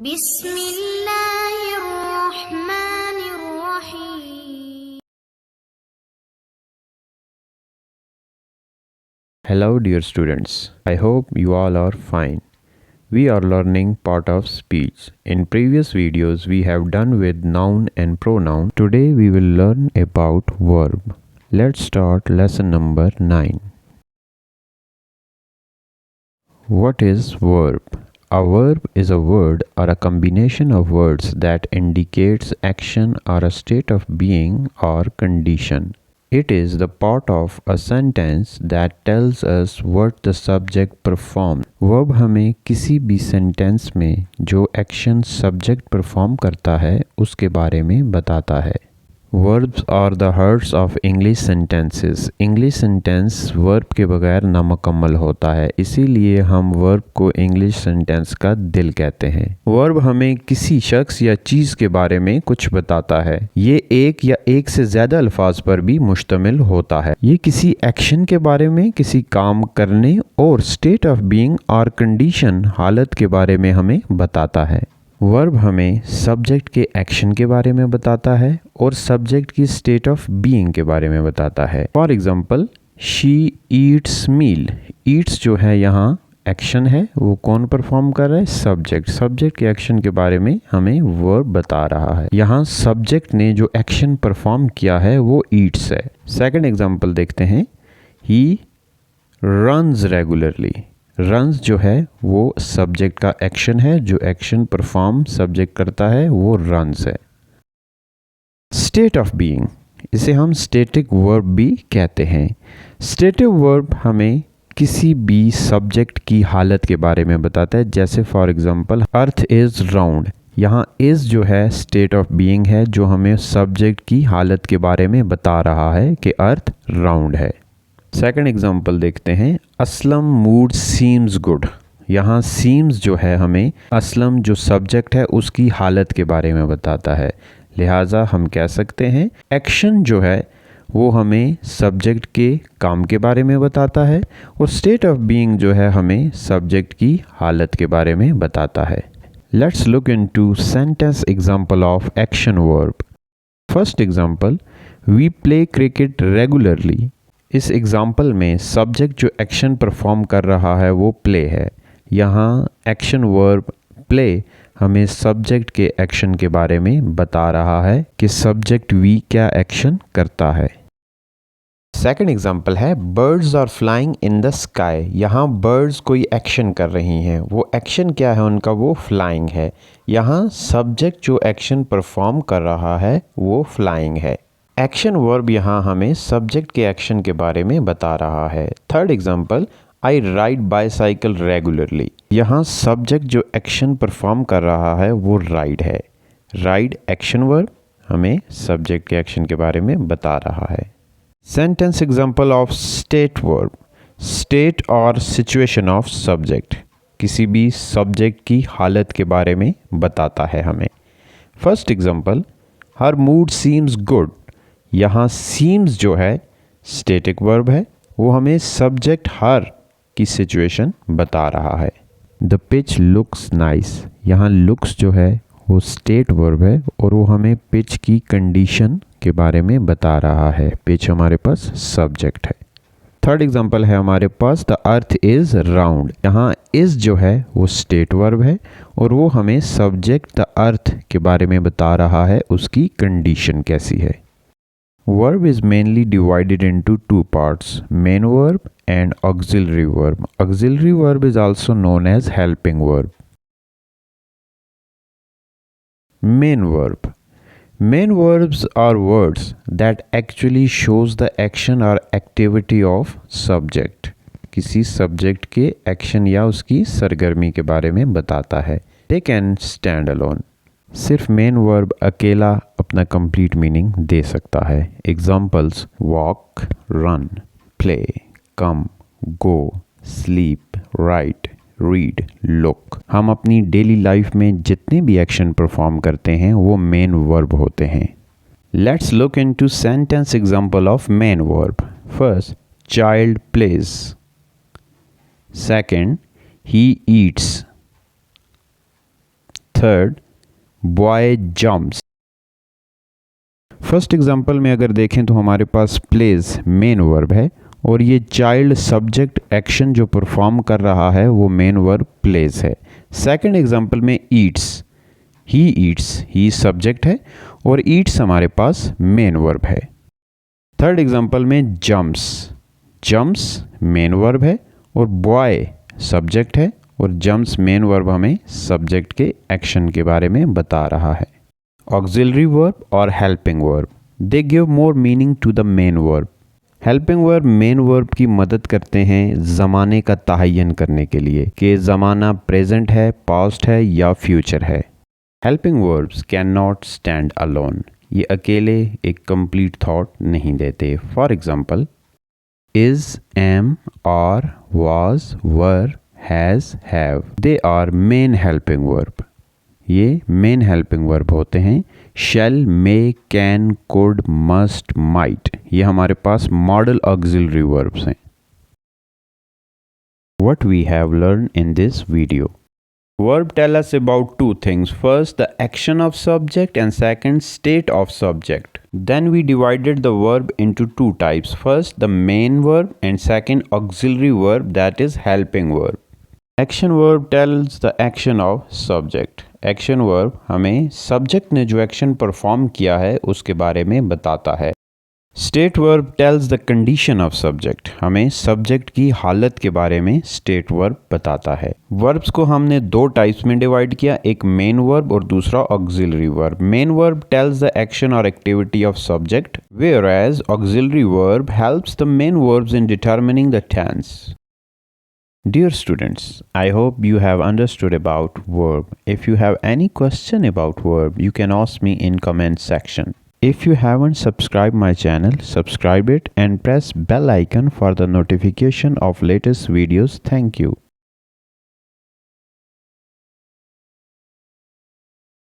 बिस्मिल्लाहिर्रहमानिर्रहीम। Hello, dear students. I hope you all are fine. We are learning part of speech. In previous videos, we have done with noun and pronoun. Today, we will learn about verb. Let's start lesson number 9. What is verb? A verb is a word or a combination of words that indicates action or a state of being or condition. It is the part of a sentence that tells us what the subject performs. Verb हमें किसी भी sentence में जो action subject perform करता है उसके बारे में बताता है. Verbs are the hearts of English sentences. English sentence verb के बगैर नामुकम्मल होता है, इसीलिए हम verb को English sentence का दिल कहते हैं. Verb हमें किसी शख्स या चीज़ के बारे में कुछ बताता है. ये एक या एक से ज़्यादा अल्फाज पर भी मुश्तमिल होता है. ये किसी एक्शन के बारे में, किसी काम करने और स्टेट ऑफ बीइंग और कंडीशन हालत के बारे में हमें बताता है. वर्ब हमें सब्जेक्ट के एक्शन के बारे में बताता है और सब्जेक्ट की स्टेट ऑफ बीइंग के बारे में बताता है. For example, she eats meal. Eats जो है यहाँ एक्शन है, वो कौन परफॉर्म कर रहा है? सब्जेक्ट. सब्जेक्ट के एक्शन के बारे में हमें वर्ब बता रहा है. यहाँ सब्जेक्ट ने जो एक्शन परफॉर्म किया है वो ईट्स है. सेकेंड एग्जाम्पल देखते हैं. He runs regularly. रन्स जो है वो सब्जेक्ट का एक्शन है, जो एक्शन परफॉर्म सब्जेक्ट करता है वो रन्स है. स्टेट ऑफ बीइंग, इसे हम स्टेटिक वर्ब भी कहते हैं. स्टेटिक वर्ब हमें किसी भी सब्जेक्ट की हालत के बारे में बताता है. जैसे for example, earth is round. यहाँ इज़ जो है स्टेट ऑफ बीइंग है, जो हमें सब्जेक्ट की हालत के बारे में बता रहा है कि अर्थ राउंड है. सेकेंड एग्जाम्पल देखते हैं. Aslam mood seems good. यहाँ सीम्स जो है हमें असलम जो सब्जेक्ट है उसकी हालत के बारे में बताता है. लिहाजा हम कह सकते हैं एक्शन जो है वो हमें सब्जेक्ट के काम के बारे में बताता है और स्टेट ऑफ बीइंग जो है हमें सब्जेक्ट की हालत के बारे में बताता है. Let's look into sentence example of action verb. First example, we play cricket regularly. इस एग्जाम्पल में सब्जेक्ट जो एक्शन परफॉर्म कर रहा है वो प्ले है. यहाँ एक्शन वर्ब प्ले हमें सब्जेक्ट के एक्शन के बारे में बता रहा है कि सब्जेक्ट वी क्या एक्शन करता है. सेकेंड एग्जाम्पल है, birds are flying in the sky. यहाँ बर्ड्स कोई एक्शन कर रही हैं. वो एक्शन क्या है उनका? वो फ्लाइंग है. यहाँ सब्जेक्ट जो एक्शन परफॉर्म कर रहा है वो फ्लाइंग है. एक्शन वर्ब यहाँ हमें सब्जेक्ट के एक्शन के बारे में बता रहा है. Third example, I ride bicycle regularly. यहाँ सब्जेक्ट जो एक्शन परफॉर्म कर रहा है वो राइड है. राइड एक्शन वर्ब हमें सब्जेक्ट के एक्शन के बारे में बता रहा है. Sentence example of state verb. State और सिचुएशन ऑफ सब्जेक्ट किसी भी सब्जेक्ट की हालत के बारे में बताता है हमें. फर्स्ट एग्जाम्पल, हर मूड सीम्स गुड. यहाँ सीम्स जो है स्टेटिक वर्ब है, वो हमें सब्जेक्ट हर की सिचुएशन बता रहा है. The pitch looks nice. यहाँ लुक्स जो है वो स्टेट वर्ब है और वो हमें पिच की कंडीशन के बारे में बता रहा है. पिच हमारे पास सब्जेक्ट है. थर्ड एग्जांपल है हमारे पास, द अर्थ इज़ राउंड. यहाँ इज़ जो है वो स्टेट वर्ब है और वो हमें सब्जेक्ट द अर्थ के बारे में बता रहा है, उसकी कंडीशन कैसी है. Verb is mainly divided into two parts, main verb and auxiliary verb. Auxiliary verb is also known as helping verb. Main verb. Main verbs are words that actually shows the action or activity of subject. किसी subject के action या उसकी सरगर्मी के बारे में बताता है. They can stand alone. सिर्फ मेन वर्ब अकेला अपना कंप्लीट मीनिंग दे सकता है. एग्जाम्पल्स, वॉक, रन, प्ले, कम, गो, स्लीप, राइट, रीड, लुक. हम अपनी डेली लाइफ में जितने भी एक्शन परफॉर्म करते हैं वो मेन वर्ब होते हैं. Let's look into sentence example of main verb. First, child plays. Second, he eats. Third, boy jumps. First example में अगर देखें तो हमारे पास प्लेज मेन वर्ब है और ये चाइल्ड सब्जेक्ट एक्शन जो परफॉर्म कर रहा है वो मेन वर्ब प्लेज है। सेकंड एग्जांपल में eats, he eats, he subject है और ईट्स हमारे पास मेन वर्ब है। थर्ड एग्जांपल में जम्प्स, जम्प्स मेन वर्ब है और बॉय सब्जेक्ट है और जम्प्स मेन वर्ब हमें सब्जेक्ट के एक्शन के बारे में बता रहा है। ऑक्सिलरी वर्ब और helping verb, they give more meaning to the main verb. Helping verb main verb की मदद करते हैं ज़माने का तयन करने के लिए कि ज़माना प्रेजेंट है, पास्ट है या फ्यूचर है। Helping verbs can not stand alone, ये अकेले एक कंप्लीट थॉट नहीं देते। For example, is, am, are, was, were, has, have, they are main helping verb, ये मेन हेल्पिंग वर्ब होते हैं। Shall, may, can, could, must, might, ये हमारे पास मॉडल ऑक्सिलरी वर्ब्स हैं। What we have learned in this video. Verb tell us about two things. First, the action of subject and second, state of subject. Then we divided the verb into two types. First, the main verb and second, auxiliary verb, that is helping verb. Action verb tells the action of subject. Action verb हमें subject ने जो action perform किया है उसके बारे में बताता है। State verb tells the condition of subject. हमें subject की हालत के बारे में state verb बताता है। Verbs को हमने दो types में divide किया, एक main verb और दूसरा auxiliary verb. Main verb tells the action or activity of subject, whereas auxiliary verb helps the main verbs in determining the tense. Dear students, I hope you have understood about verb. If you have any question about verb, you can ask me in comment section. If you haven't subscribed my channel, subscribe it and press bell icon for the notification of latest videos. Thank you.